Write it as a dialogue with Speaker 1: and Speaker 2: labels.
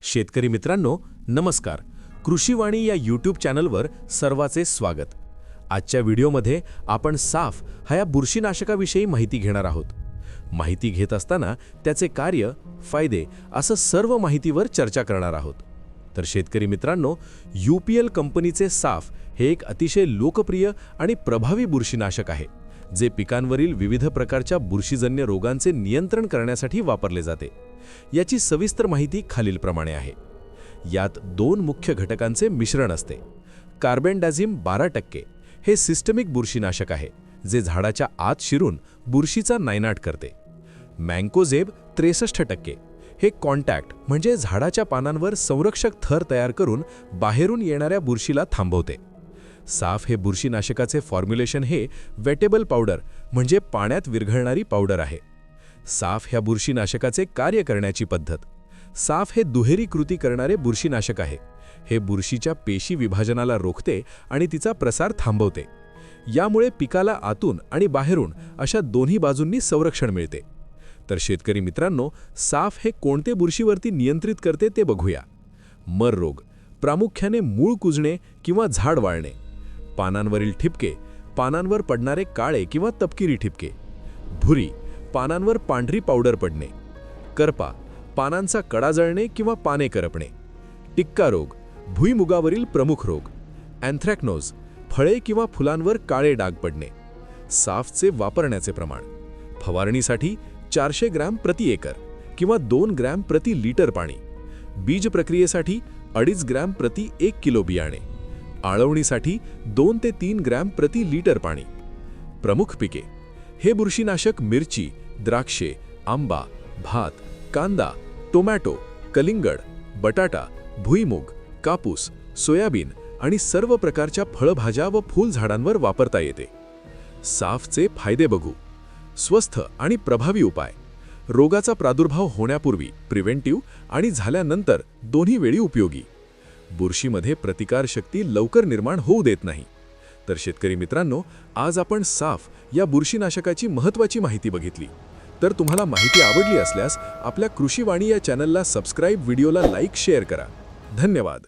Speaker 1: शेतकरी मित्रांनो, नमस्कार. कृषीवाणी या यूट्यूब चॅनलवर सर्वाचे स्वागत. आजच्या व्हिडिओमध्ये आपण साफ या बुरशीनाशकाविषयी माहिती घेणार आहोत. माहिती घेत असताना त्याचे कार्य, फायदे असं सर्व माहितीवर चर्चा करणार आहोत. तर शेतकरी मित्रांनो, UPL कंपनीचे साफ हे एक अतिशय लोकप्रिय आणि प्रभावी बुरशीनाशक आहे, जे पिकांवरील विविध प्रकारच्या बुरशीजन्य रोगांचे नियंत्रण करण्यासाठी वापरले जाते. याची सविस्तर माहिती खालीलप्रमाणे आहे. यात दोन मुख्य घटकांचे मिश्रण असते. कार्बेंडाझिम 12% हे सिस्टमिक बुरशीनाशक आहे, जे झाडाच्या आत शिरून बुरशीचा नायनाट करते. मँकोझेब 63% हे कॉन्टॅक्ट म्हणजे झाडाच्या पानांवर संरक्षक थर तयार करून बाहेरून येणाऱ्या बुरशीला थांबवते. साफ हे बुरशीनाशकाचे फॉर्म्युलेशन हे वेटेबल पावडर म्हणजे पाण्यात विरघळणारी पावडर आहे. साफ ह्या बुरशीनाशकाचे कार्य करण्याची पद्धत. साफ हे दुहेरी कृती करणारे बुरशीनाशक आहे. हे बुरशीच्या पेशी विभाजनाला रोखते आणि तिचा प्रसार थांबवते. यामुळे पिकाला आतून आणि बाहेरून अशा दोन्ही बाजूंनी संरक्षण मिळते. तर शेतकरी मित्रांनो, साफ हे कोणते बुरशीवरती नियंत्रित करते ते बघूया. मर रोग, प्रामुख्याने मूळ कुजणे किंवा झाड वाळणे. पानांवरील ठिपके, पानांवर पडणारे काळे किंवा तपकिरी ठिपके. भुरी, पानांवर पांढरी पावडर पडणे. करपा, पानांचा कडा जळणे किंवा पाने करपणे. टिक्का रोग, भुईमुगावरील प्रमुख रोग. अँथ्रॅक्नोज, फळे किंवा फुलांवर काळे डाग पडणे. साफचे वापरण्याचे प्रमाण. फवारणीसाठी 400 ग्रॅम प्रति एकर किंवा 2 ग्रॅम प्रति लिटर पाणी. बीज प्रक्रियेसाठी 2.5 ग्रॅम प्रति 1 किलो बियाणे. आळवणीसाठी 2 ते 3 ग्रॅम प्रति लिटर पाणी. प्रमुख पिके. हे बुरशीनाशक मिरची, द्राक्षे, आंबा, भात, कांदा, टोमॅटो, कलिंगड, बटाटा, भुईमूग, कापूस, सोयाबीन आणि सर्व प्रकारच्या फळभाज्या व फुलझाडांवर वापरता येते. साफचे फायदे बघू. स्वस्थ आणि प्रभावी उपाय. रोगाचा प्रादुर्भाव होण्यापूर्वी प्रिव्हेंटिव्ह आणि झाल्यानंतर दोन्ही वेळी उपयोगी. बुरशीमध्ये प्रतिकारशक्ती लवकर निर्माण होऊ देत नाही. तर शेतकरी मित्रांनो, आज आपण साफ या बुरशीनाशकाची महत्त्वाची माहिती बघितली. तर तुम्हाला माहिती आवडली असल्यास आपल्या कृषीवाणी या चॅनलला सबस्क्राईब, व्हिडिओला लाईक, शेअर करा. धन्यवाद.